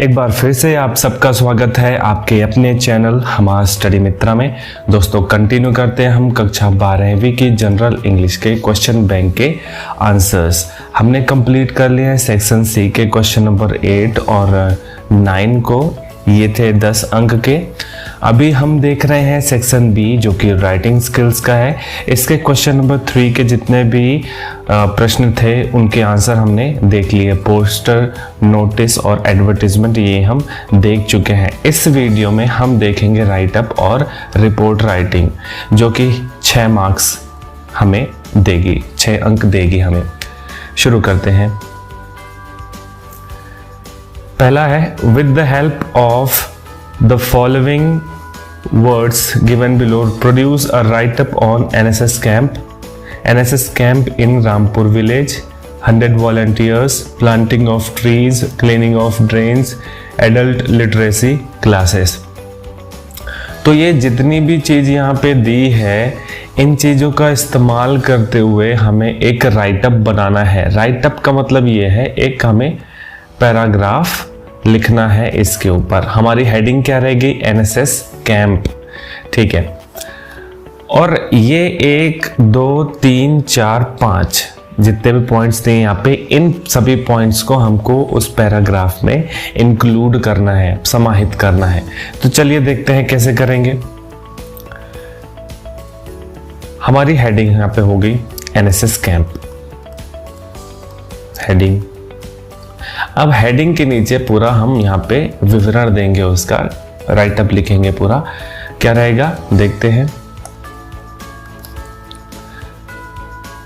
एक बार फिर से आप सबका स्वागत है आपके अपने चैनल हमारा स्टडी मित्रा में। दोस्तों कंटिन्यू करते हैं हम कक्षा 12वीं की जनरल इंग्लिश के क्वेश्चन बैंक के आंसर्स। हमने कंप्लीट कर लिया है सेक्शन सी के क्वेश्चन नंबर 8 और 9 को, ये थे 10 अंक के। अभी हम देख रहे हैं सेक्शन बी जो कि राइटिंग स्किल्स का है। इसके क्वेश्चन नंबर 3 के जितने भी प्रश्न थे उनके आंसर हमने देख लिए। पोस्टर, नोटिस और एडवर्टीजमेंट ये हम देख चुके हैं। इस वीडियो में हम देखेंगे राइट अप और रिपोर्ट राइटिंग जो कि 6 मार्क्स हमें देगी, 6 अंक देगी हमें। शुरू करते हैं। पहला है with the help of the following words given below produce a write up on NSS camp in Rampur village, 100 volunteers, planting of trees, cleaning of drains, adult literacy classes। तो ये जितनी भी चीज यहाँ पे दी है इन चीजों का इस्तेमाल करते हुए हमें एक राइट अप बनाना है। राइट अप का मतलब ये है एक हमें पैराग्राफ लिखना है। इसके ऊपर हमारी हेडिंग क्या रहेगी? एनएसएस कैंप, ठीक है। और ये 1 2 3 4 5 जितने भी पॉइंट्स थे यहाँ पे, इन सभी पॉइंट्स को हमको उस पैराग्राफ में इंक्लूड करना है, समाहित करना है। तो चलिए देखते हैं कैसे करेंगे। हमारी हेडिंग यहाँ पे होगी एनएसएस कैंप, हेडिंग। अब हेडिंग के नीचे पूरा हम यहाँ पे विवरण देंगे, उसका राइट अप लिखेंगे पूरा। क्या रहेगा देखते हैं।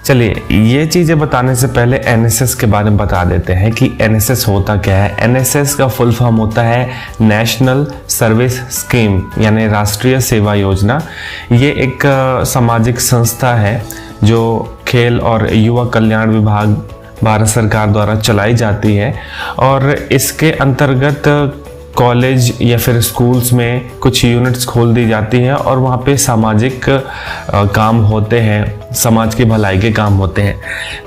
चलिए ये चीजें बताने से पहले एनएसएस के बारे में बता देते हैं कि एनएसएस होता क्या है। एनएसएस का फुल फॉर्म होता है नेशनल सर्विस स्कीम, यानी राष्ट्रीय सेवा योजना। ये एक सामाजिक संस्था है जो खेल और युवा कल्याण विभाग भारत सरकार द्वारा चलाई जाती है। और इसके अंतर्गत कॉलेज या फिर स्कूल्स में कुछ यूनिट्स खोल दी जाती है और वहाँ पे सामाजिक काम होते हैं, समाज की भलाई के काम होते हैं।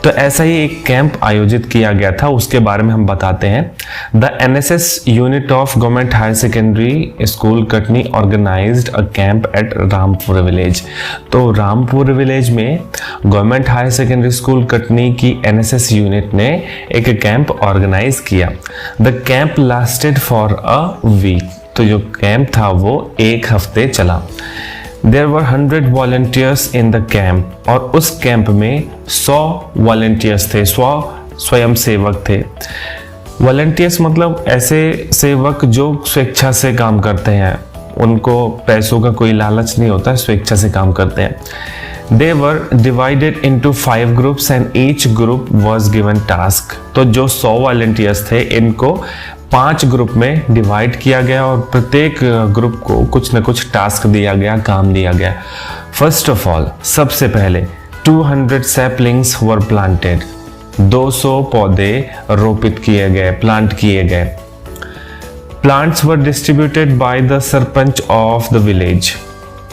तो ऐसा ही एक कैंप आयोजित किया गया था, उसके बारे में हम बताते हैं। The NSS unit of government higher secondary school Katni organised a camp at Rampur village. तो रामपुर विलेज में government higher secondary school Katni की एनएसएस यूनिट ने एक कैंप ऑर्गेनाइज किया। The camp lasted for a week. तो जो कैंप था वो 1 हफ्ते चला। There were 100 volunteers in the camp और उस कैंप में 100 volunteers थे, 100 स्वयं सेवक थे। वॉलंटियर्स मतलब ऐसे सेवक जो स्वेच्छा से काम करते हैं, उनको पैसों का कोई लालच नहीं होता, स्वेच्छा से काम करते हैं। They were divided into 5 groups and each group was given task। तो जो 100 वॉलंटियर्स थे इनको 5 ग्रुप में डिवाइड किया गया और प्रत्येक ग्रुप को कुछ न कुछ टास्क दिया गया, काम दिया गया। फर्स्ट ऑफ ऑल, सबसे पहले 200 सैपलिंग्स वर प्लांटेड। 200 पौधे रोपित किए गए, प्लांट किए गए। Plants were distributed by the sarpanch of the village.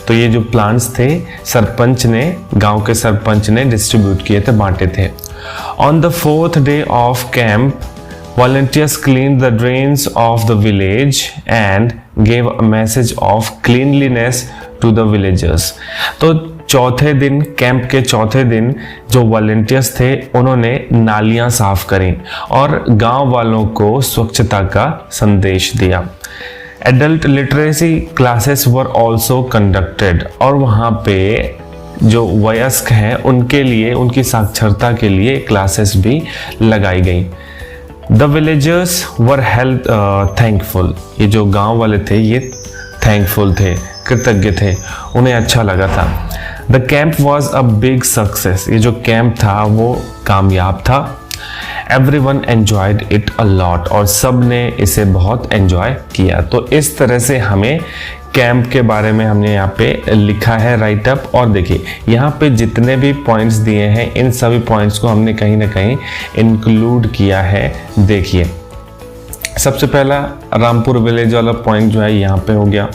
तो ये जो प्लांट्स थे सरपंच ने, गांव के सरपंच ने डिस्ट्रीब्यूट किए थे, बांटे थे। On the 4th day of camp volunteers cleaned the drains of the village and gave a message of cleanliness to the villagers। तो चौथे दिन, कैंप के चौथे दिन जो वॉलंटियर्स थे उन्होंने नालियां साफ करी और गांव वालों को स्वच्छता का संदेश दिया। Adult literacy classes were also conducted. और वहाँ पे जो वयस्क हैं उनके लिए, उनकी साक्षरता के लिए क्लासेस भी लगाई गई। The villagers were health thankful. ये जो गांव वाले थे ये थैंकफुल थे, कृतज्ञ थे, उन्हें अच्छा लगा था। The camp was a big success. ये जो कैंप था वो कामयाब था। Everyone enjoyed it a lot. और सब ने इसे बहुत एंजॉय किया। तो इस तरह से हमें कैंप के बारे में हमने यहाँ पे लिखा है राइट अप। और देखिए यहाँ पे जितने भी पॉइंट्स दिए हैं इन सभी पॉइंट्स को हमने कहीं ना कहीं इंक्लूड किया है। देखिए सबसे पहला रामपुर विलेज वाला पॉइंट जो है यहाँ पे हो गया।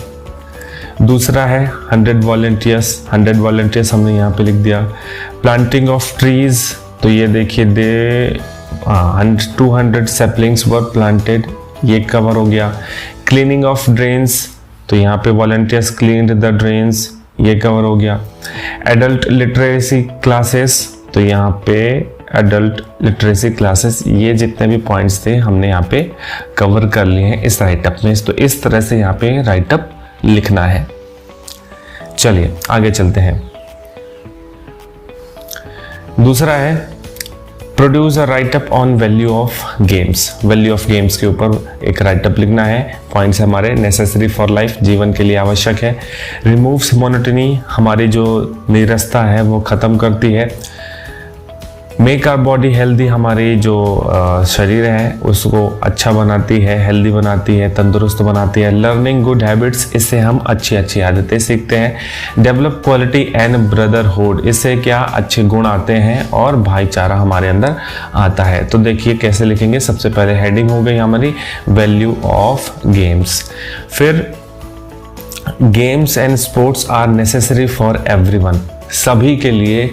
दूसरा है 100 वॉलंटियर्स, 100 वॉलंटियर्स हमने यहाँ पे लिख दिया। प्लांटिंग ऑफ ट्रीज, तो ये देखिए 200 सैपलिंग्स वर प्लांटेड, ये कवर हो गया। क्लीनिंग ऑफ ड्रेन्स, तो यहाँ पे वॉलंटियर्स क्लीन्ड द ड्रेन्स, ये कवर हो गया। एडल्ट लिटरेसी क्लासेस, तो यहाँ पे एडल्ट लिटरेसी क्लासेस, ये जितने भी पॉइंट्स थे हमने यहाँ पे कवर कर लिए हैं इस राइटअप में। तो इस तरह से यहाँ पे राइटअप लिखना है। चलिए आगे चलते हैं। दूसरा है produce a write up on value of games. Value of games के ऊपर एक राइटअप लिखना है। पॉइंट्स हमारे नेसेसरी फॉर लाइफ, जीवन के लिए आवश्यक है। रिमूव्स मोनोटनी, हमारी जो नीरसता है वो ख़त्म करती है। मेक आवर बॉडी हेल्दी, हमारी जो शरीर है उसको अच्छा बनाती है, हेल्दी बनाती है, तंदुरुस्त बनाती है। लर्निंग गुड हैबिट्स, इससे हम अच्छी अच्छी आदतें सीखते हैं। डेवलप क्वालिटी एंड ब्रदरहुड, इससे क्या अच्छे गुण आते हैं और भाईचारा हमारे अंदर आता है। तो देखिए कैसे लिखेंगे। सबसे पहले हेडिंग हो गई हमारी वैल्यू ऑफ गेम्स। फिर games and sports are necessary for everyone, सभी के लिए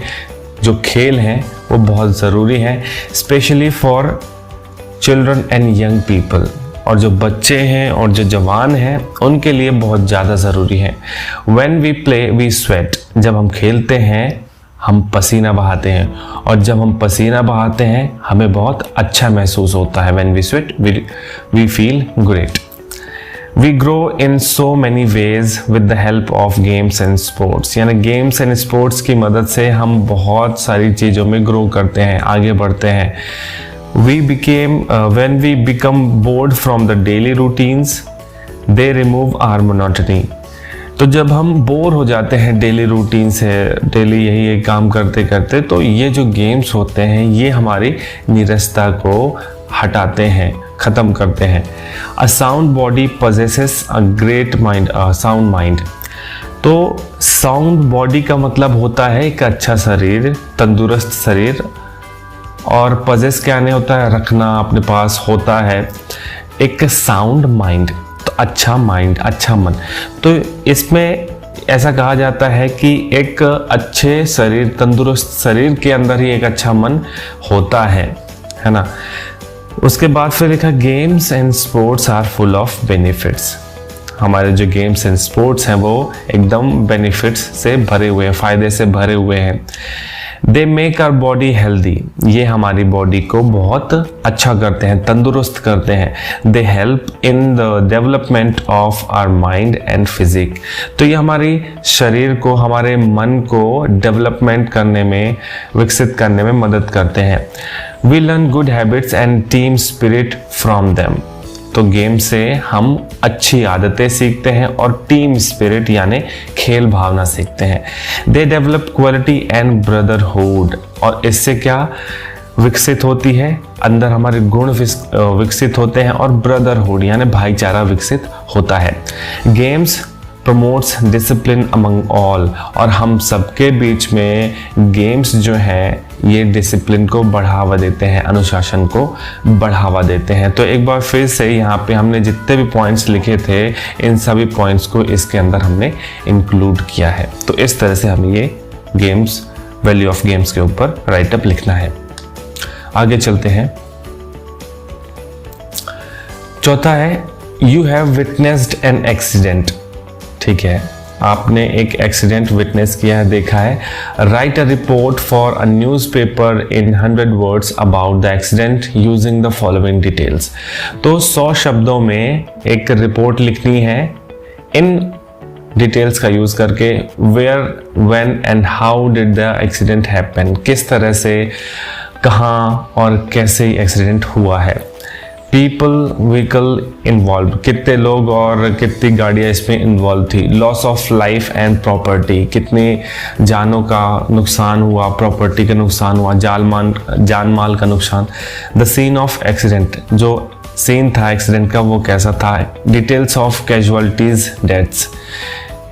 जो खेल हैं वो बहुत ज़रूरी हैं, specially for children and young people, और जो बच्चे हैं और जो जवान हैं उनके लिए बहुत ज़्यादा ज़रूरी है। When we play we sweat, जब हम खेलते हैं हम पसीना बहाते हैं, और जब हम पसीना बहाते हैं हमें बहुत अच्छा महसूस होता है। When we sweat we feel great. We grow in so many ways with the help of games and sports, यानी गेम्स एंड स्पोर्ट्स की मदद से हम बहुत सारी चीज़ों में ग्रो करते हैं, आगे बढ़ते हैं। When we become bored from the daily routines, they remove our monotony. तो जब हम बोर हो जाते हैं डेली रूटीन से, डेली यही काम करते करते, तो ये जो गेम्स होते हैं ये हमारी नीरसता को हटाते हैं, ख़त्म करते हैं। A sound body possesses a great mind, sound mind. तो साउंड बॉडी का मतलब होता है एक अच्छा शरीर, तंदुरुस्त शरीर, और पजेस क्या नहीं होता है, रखना अपने पास होता है एक साउंड माइंड, तो अच्छा माइंड, अच्छा मन। तो इसमें ऐसा कहा जाता है कि एक अच्छे शरीर, तंदुरुस्त शरीर के अंदर ही एक अच्छा मन होता है ना। उसके बाद फिर लिखा games and sports are full of benefits. हमारे जो गेम्स एंड स्पोर्ट्स हैं वो एकदम बेनिफिट्स से भरे हुए हैं, फ़ायदे से भरे हुए हैं। They make our body healthy, ये हमारी बॉडी को बहुत अच्छा करते हैं, तंदुरुस्त करते हैं। They help in the development of our mind and physique, तो ये हमारी शरीर को, हमारे मन को डेवलपमेंट करने में, विकसित करने में मदद करते हैं। We learn good habits and team spirit from them, तो गेम से हम अच्छी आदतें सीखते हैं और टीम स्पिरिट यानी खेल भावना सीखते हैं। They develop quality and brotherhood, और इससे क्या विकसित होती है, अंदर हमारे गुण विकसित होते हैं, और ब्रदरहुड यानी भाईचारा विकसित होता है। Games promotes discipline among all, और हम सबके बीच में गेम्स जो हैं ये डिसिप्लिन को बढ़ावा देते हैं, अनुशासन को बढ़ावा देते हैं। तो एक बार फिर से यहाँ पे हमने जितने भी पॉइंट्स लिखे थे इन सभी पॉइंट्स को इसके अंदर हमने इंक्लूड किया है। तो इस तरह से हमें ये गेम्स, वैल्यू ऑफ गेम्स के ऊपर राइटअप लिखना है। आगे चलते हैं। चौथा है you have witnessed an accident. ठीक है, आपने एक एक्सीडेंट विटनेस किया है, देखा है। Write a report for a newspaper in 100 words about the accident using the following details. तो 100 शब्दों में एक रिपोर्ट लिखनी है इन डिटेल्स का यूज करके। Where, when and how did the accident happen, किस तरह से, कहाँ और कैसे एक्सीडेंट हुआ है। पीपल, व्हीकल इन्वॉल्व, कितने लोग और कितनी गाड़ियाँ इसमें इन्वॉल्व थी। Loss of life and property, कितने जानों का नुकसान हुआ, प्रॉपर्टी का नुकसान हुआ, जान माल का नुकसान। द सीन ऑफ एक्सीडेंट, जो सीन था एक्सीडेंट का वो कैसा था। डिटेल्स ऑफ कैजुअलिटीज, डेथ्स,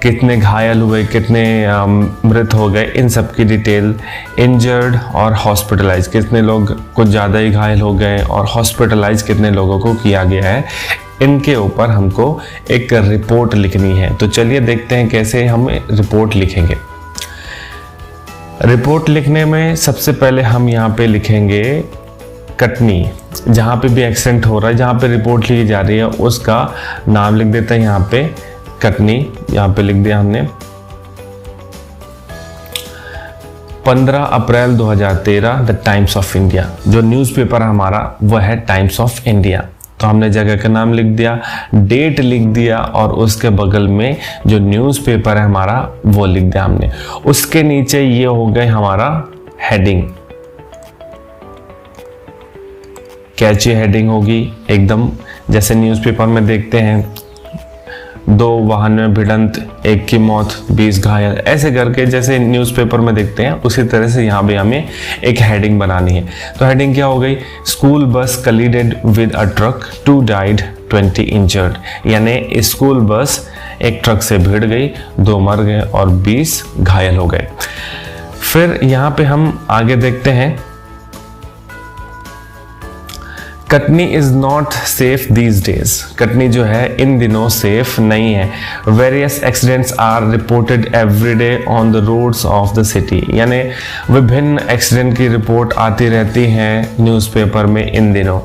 कितने घायल हुए, कितने मृत हो गए, इन सब की डिटेल। इंजर्ड और हॉस्पिटलाइज, कितने लोग कुछ ज़्यादा ही घायल हो गए और हॉस्पिटलाइज कितने लोगों को किया गया है, इनके ऊपर हमको एक रिपोर्ट लिखनी है। तो चलिए देखते हैं कैसे हम रिपोर्ट लिखेंगे। रिपोर्ट लिखने में सबसे पहले हम यहाँ पे लिखेंगे कटनी, जहाँ पे भी एक्सीडेंट हो रहा है, जहाँ पे रिपोर्ट ली जा रही है उसका नाम लिख देते हैं यहाँ पे कटनी, यहाँ पे लिख दिया हमने। 15 अप्रैल 2013 द टाइम्स ऑफ इंडिया, जो न्यूज़पेपर हमारा वह है टाइम्स ऑफ इंडिया। तो हमने जगह का नाम लिख दिया, डेट लिख दिया और उसके बगल में जो न्यूज़पेपर है हमारा वो लिख दिया हमने। उसके नीचे ये हो गए हमारा हेडिंग, कैची हेडिंग होगी एकदम, जैसे न्यूज़पेपर में देखते हैं 2 वाहन में भिड़ंत, 1 की मौत, 20 घायल, ऐसे करके जैसे न्यूज़पेपर में देखते हैं उसी तरह से यहाँ पे हमें एक हेडिंग बनानी है। तो हेडिंग क्या हो गई, school bus collided with a truck, 2 died 20 injured, यानी स्कूल बस एक ट्रक से भिड़ गई, 2 मर गए और 20 घायल हो गए। फिर यहाँ पे हम आगे देखते हैं, Katni is not safe these days, Katni जो है इन दिनों सेफ नहीं है। Various accidents are reported every day on the roads of the city, यानी विभिन्न एक्सीडेंट की रिपोर्ट आती रहती हैं न्यूज़पेपर में इन दिनों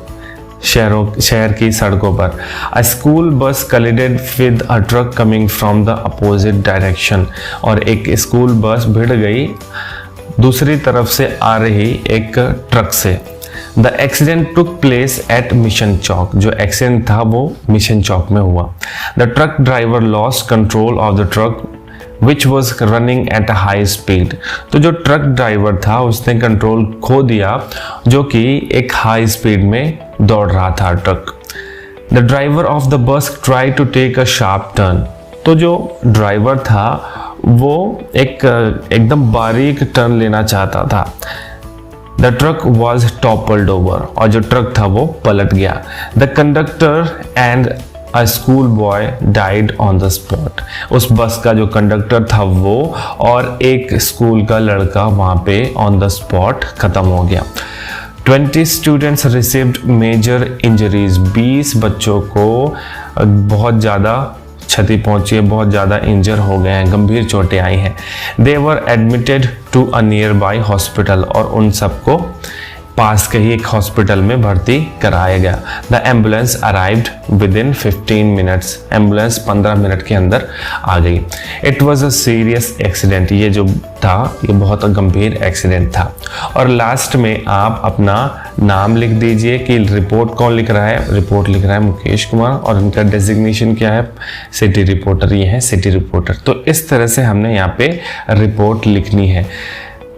शहर की सड़कों पर। A school bus collided with a truck coming from the opposite direction, और एक स्कूल बस भिड़ गई दूसरी तरफ से आ रही एक ट्रक से। The accident took place at Mission Chowk, जो एक्सीडेंट था वो मिशन चौक में हुआ। The truck driver lost control of the truck which was running at a high speed, तो जो ट्रक ड्राइवर था उसने कंट्रोल खो दिया जो कि एक हाई स्पीड में दौड़ रहा था truck. The driver of the bus try to take a sharp turn, तो जो ड्राइवर था वो एकदम बारीक टर्न लेना चाहता था। The truck was toppled over, और जो ट्रक था वो पलट गया। The conductor and a school boy died on the spot, उस बस का जो कंडक्टर था वो और एक स्कूल का लड़का वहाँ पे ऑन द स्पॉट खत्म हो गया। 20 स्टूडेंट्स रिसीव्ड मेजर इंजरीज, 20 बच्चों को बहुत ज़्यादा क्षति पहुंची है, बहुत ज़्यादा इंजर हो गए हैं, गंभीर चोटें आई हैं। They were admitted to a nearby hospital, और उन सबको पास के ही एक हॉस्पिटल में भर्ती कराया गया। The ambulance arrived with in 15 minutes, ambulance 15 minute के अंदर आ गई। It was a serious accident, ये जो था ये बहुत गंभीर एक्सीडेंट था। और लास्ट में आप अपना नाम लिख दीजिए कि रिपोर्ट कौन लिख रहा है। रिपोर्ट लिख रहा है मुकेश कुमार, और इनका डेजिग्नेशन क्या है, सिटी रिपोर्टर, ये है सिटी रिपोर्टर। तो इस तरह से हमने यहाँ पे रिपोर्ट लिखनी है,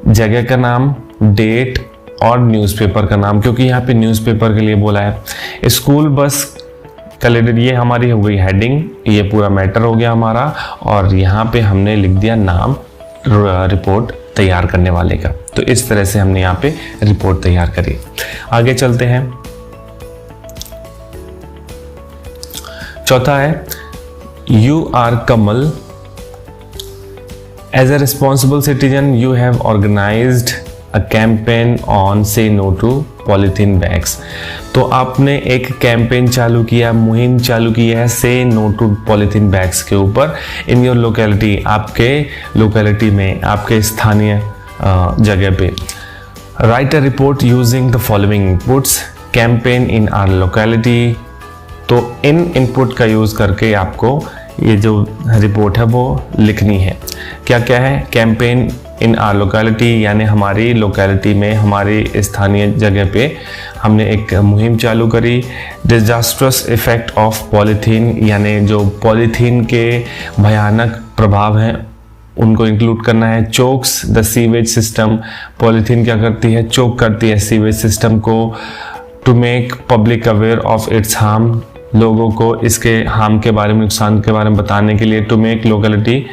जगह का नाम, डेट और न्यूज़पेपर का नाम, क्योंकि यहाँ पे न्यूज़पेपर के लिए बोला है। स्कूल बस कलिडेड, ये हमारी हो गई हेडिंग, ये पूरा मैटर हो गया हमारा, और यहाँ पे हमने लिख दिया नाम रिपोर्ट तैयार करने वाले का। तो इस तरह से हमने यहाँ पे रिपोर्ट तैयार करी। आगे चलते हैं, चौथा है you are Kamal, as a responsible citizen you have organised a campaign on say no to polythene bags. तो आपने एक कैंपेन चालू किया, मुहिम चालू की है से नो टू पॉलीथीन बैग्स के ऊपर इन योर लोकेलिटी, आपके लोकेलिटी में, आपके स्थानीय जगह पे। Write a report using the following inputs, campaign in our locality, तो इन इनपुट का यूज़ करके आपको ये जो रिपोर्ट है वो लिखनी है। क्या क्या है, कैंपेन इन आर लोकेलिटी, यानी हमारी लोकेलिटी में, हमारी स्थानीय जगह पे हमने एक मुहिम चालू करी। डिजास्ट्रस इफेक्ट ऑफ पॉलीथीन, यानी जो पॉलीथीन के भयानक प्रभाव हैं उनको इंक्लूड करना है। Chokes the sewage system, polythene क्या करती है, चोक करती है सीवेज सिस्टम को। To make public aware of its harm, लोगों को इसके हार्म के बारे में, नुकसान के बारे में बताने के लिए। To make locality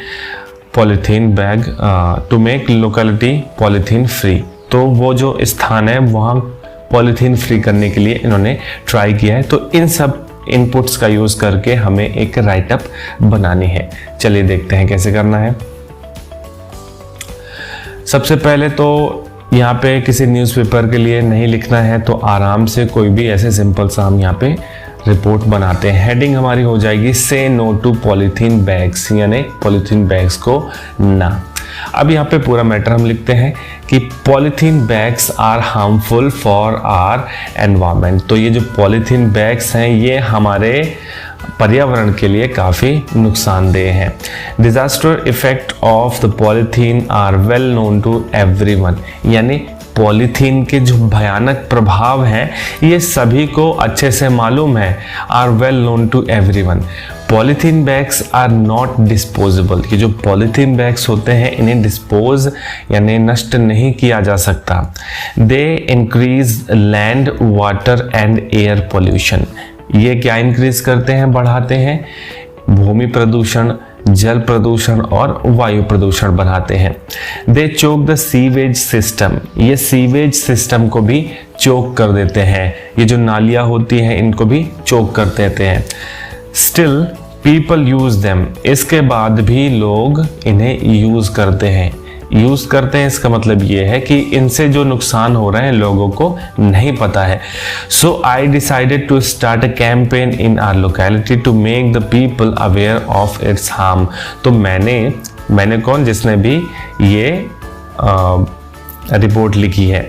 polythene bag, to make locality polythene free, तो वो जो स्थान है वहाँ पॉलीथीन फ्री करने के लिए इन्होंने ट्राई किया है। तो इन सब इनपुट्स का यूज़ करके हमें एक राइटअप बनानी है। चलिए देखते हैं कैसे करना है। सबसे पहले तो यहाँ पे किसी न्यूज़पेपर के लिए नहीं लिखना है, तो आराम से कोई भी ऐसे सिंपल सा हम यहाँ पे रिपोर्ट बनाते हैं। हेडिंग हमारी हो जाएगी से नो टू पॉलीथीन बैग्स, यानी पॉलीथीन बैग्स को ना। अब यहाँ पे पूरा मैटर हम लिखते हैं कि polythene bags are harmful for our environment. तो ये जो पॉलीथीन बैग्स हैं ये हमारे पर्यावरण के लिए काफ़ी नुकसानदेह हैं। Disaster effect of the polythene are well known to everyone, यानी पॉलीथीन के जो भयानक प्रभाव हैं ये सभी को अच्छे से मालूम है। Are well known to everyone. Polythene bags are not disposable. ये जो पॉलीथीन बैग्स होते हैं इन्हें डिस्पोज यानी नष्ट नहीं किया जा सकता। They increase land water and air pollution. ये क्या इंक्रीज करते हैं, बढ़ाते हैं? भूमि प्रदूषण, जल प्रदूषण और वायु प्रदूषण बढ़ाते हैं। दे चोक द सीवेज सिस्टम। ये सीवेज सिस्टम को भी चोक कर देते हैं। ये जो नालियाँ होती हैं इनको भी चोक कर देते हैं। Still people use them. इसके बाद भी लोग इन्हें यूज करते हैं। यूज करते हैं इसका मतलब ये है कि इनसे जो नुकसान हो रहे हैं लोगों को नहीं पता है। So I decided to start a campaign in our locality to make the people aware of its harm. तो मैंने कौन, जिसने भी ये रिपोर्ट लिखी है,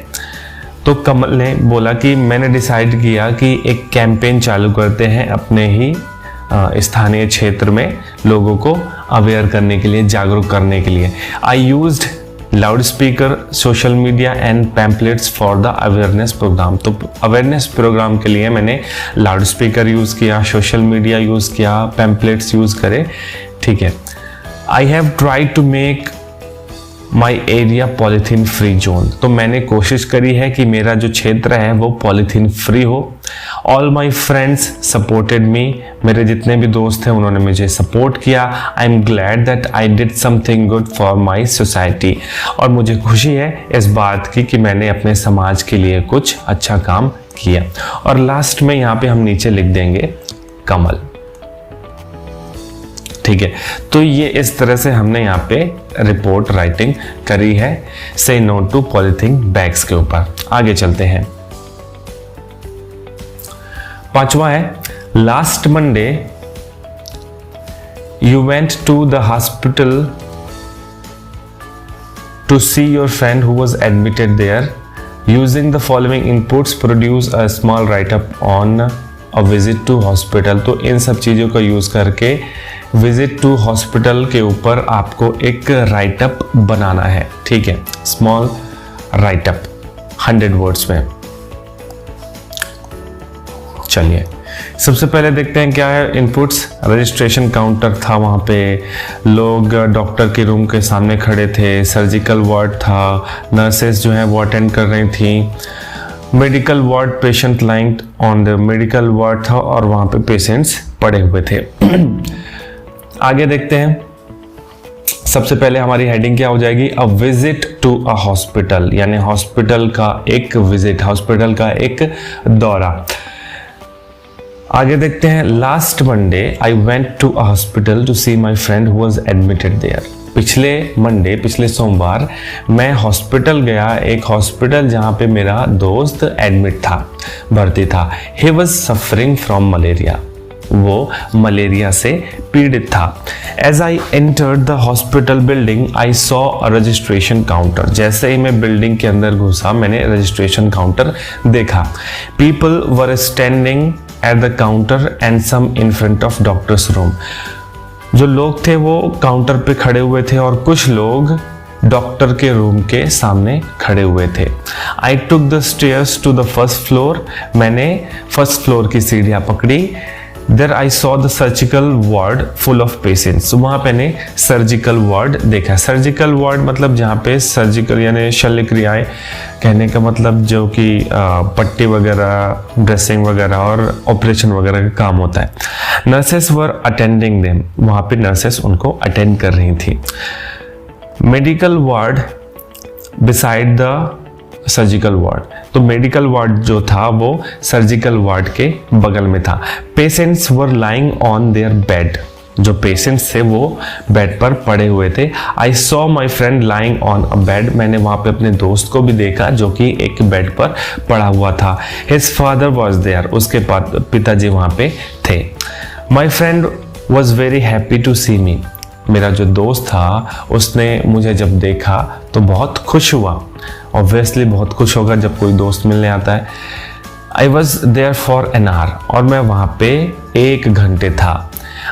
तो कमल ने बोला कि मैंने डिसाइड किया कि एक कैंपेन चालू करते हैं अपने ही स्थानीय क्षेत्र में लोगों को अवेयर करने के लिए, जागरूक करने के लिए। I used loud speaker, social media and pamphlets for the awareness programme. तो अवेयरनेस प्रोग्राम के लिए मैंने लाउड स्पीकर यूज़ किया, सोशल मीडिया यूज़ किया, पैम्पलेट्स यूज़ करे। ठीक है। I have tried to make my area polythene free zone. तो मैंने कोशिश करी है कि मेरा जो क्षेत्र है वो पॉलीथीन फ्री हो। All my friends supported me. मेरे जितने भी दोस्त हैं उन्होंने मुझे सपोर्ट किया। I am glad that I did something good for my society. और मुझे खुशी है इस बात की कि मैंने अपने समाज के लिए कुछ अच्छा काम किया। और लास्ट में यहाँ पे हम नीचे लिख देंगे कमल। ठीक है। तो ये इस तरह से हमने यहाँ पे रिपोर्ट राइटिंग करी है से नो टू पॉलीथीन बैग्स के ऊपर। आगे चलते हैं। 5वां है, last Monday you went to the hospital to see your friend who was admitted there. Using the following inputs produce a small write up on a visit to hospital. तो इन सब चीज़ों का यूज़ करके विजिट टू हॉस्पिटल के ऊपर आपको एक राइट अप बनाना है। ठीक है, स्मॉल राइट अप 100 वर्ड्स में। चलिए सबसे पहले देखते हैं क्या है इनपुट्स। रजिस्ट्रेशन काउंटर था, वहाँ पे लोग डॉक्टर के रूम के सामने खड़े थे। सर्जिकल वार्ड था, नर्सेस जो हैं वो अटेंड कर रही थी। Medical ward, patient line on the medical ward था और वहाँ पे पेशेंट्स पड़े हुए थे। आगे देखते हैं। सबसे पहले हमारी हेडिंग क्या हो जाएगी, a visit to a hospital, यानी हॉस्पिटल का एक विजिट, हॉस्पिटल का एक दौरा। आगे देखते हैं, last Monday I went to a hospital to see my friend who was admitted there. पिछले मंडे, पिछले सोमवार मैं हॉस्पिटल गया, एक हॉस्पिटल जहाँ पे मेरा दोस्त एडमिट था, भर्ती था। He was suffering from malaria, वो मलेरिया से पीड़ित था। As I entered the hospital building I saw a registration counter. जैसे ही मैं बिल्डिंग के अंदर घुसा मैंने रजिस्ट्रेशन काउंटर देखा। People were standing at the counter and some in front of doctors room. जो लोग थे वो काउंटर पे खड़े हुए थे और कुछ लोग डॉक्टर के रूम के सामने खड़े हुए थे। I took the stairs to the first floor. मैंने फर्स्ट फ्लोर की सीढ़ियाँ पकड़ी। There I saw the surgical ward full of patients। वहाँ पे ने सर्जिकल वार्ड देखा। सर्जिकल वार्ड मतलब जहाँ पे सर्जिकल यानी शल्य क्रियाएं, कहने का मतलब जो कि पट्टी वगैरह, ड्रेसिंग वगैरह और ऑपरेशन वगैरह का काम होता है। नर्सेस वर अटेंडिंग देम, वहाँ पे नर्सेस उनको अटेंड कर रही थी। Medical ward beside the surgical ward, तो मेडिकल वार्ड जो था वो सर्जिकल वार्ड के बगल में था। Patients were lying on their bed, जो पेशेंट्स थे वो बेड पर पड़े हुए थे। I saw my friend lying on a bed, मैंने वहाँ पे अपने दोस्त को भी देखा जो कि एक बेड पर पड़ा हुआ था। हिज फादर वॉज देयर, उसके पिताजी वहाँ पे थे। My friend was very happy to see me, मेरा जो दोस्त था उसने मुझे जब देखा तो बहुत खुश हुआ। ऑब्वियसली बहुत खुश होगा जब कोई दोस्त मिलने आता है। I was there for an hour, और मैं वहाँ पे 1 घंटे था।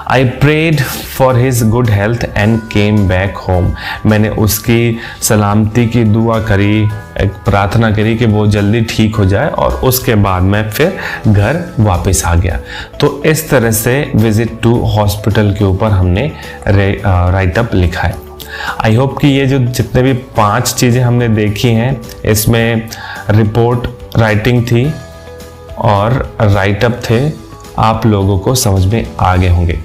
I prayed for his good health and came back home. मैंने उसकी सलामती की दुआ करी, एक प्रार्थना करी कि वो जल्दी ठीक हो जाए, और उसके बाद मैं फिर घर वापस आ गया। तो इस तरह से विजिट टू हॉस्पिटल के ऊपर हमने राइट अप लिखा है। आई होप कि ये जो जितने भी 5 चीज़ें हमने देखी हैं, इसमें रिपोर्ट राइटिंग थी और राइट अप थे, आप लोगों को समझ में आ गए होंगे।